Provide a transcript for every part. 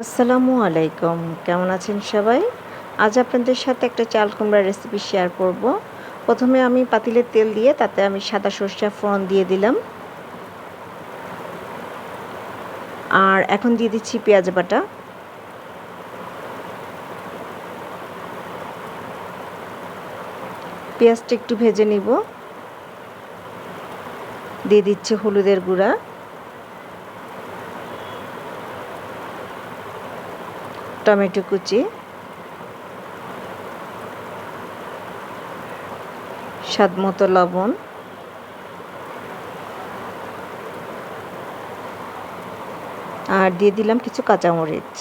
আসসালামু আলাইকুম, কেমন আছেন সবাই? আজ আপনাদের সাথে একটা চাল কুমড়ার রেসিপি শেয়ার করব। প্রথমে আমি পাতিলে তেল দিয়ে তাতে আমি সাদা সর্ষে ফোড়ন দিয়ে দিলাম। আর এখন দিয়ে দিচ্ছি পেঁয়াজ বাটা। পেঁয়াজটা একটু ভেজে নিব। দিয়ে দিচ্ছি হলুদের গুঁড়া, টমেটো কুচি, স্বাদ মতো লবণ, আর দিয়ে দিলাম কিছু কাঁচামরিচ।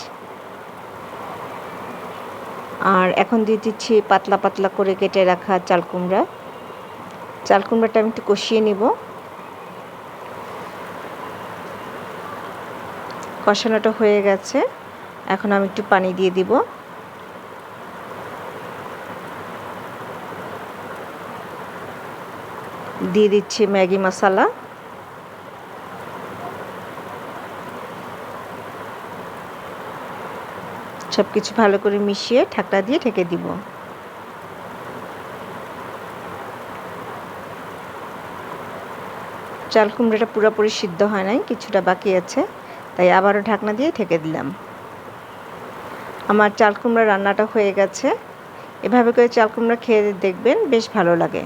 আর এখন দিয়ে দিচ্ছি পাতলা পাতলা করে কেটে রাখা চাল কুমড়া। চাল কুমড়াটা আমি একটু কষিয়ে নিব। কষানোটা হয়ে গেছে, এখন আমি একটু পানি দিয়ে দিব। দিয়ে দিচ্ছি ম্যাগি মশলা, সব কিছু ভালো করে মিশিয়ে ঢাকনা দিয়ে ঢেকে দিব। চাল কুমড়াটা পুরোপুরি সিদ্ধ হয় নাই, কিছুটা বাকি আছে, তাই আবারও ঢাকনা দিয়ে ঢেকে দিলাম। আমার চাল কুমড়া রান্নাটা হয়ে গেছে। এভাবে করে চাল কুমড়া খেয়ে দেখবেন, বেশ ভালো লাগে।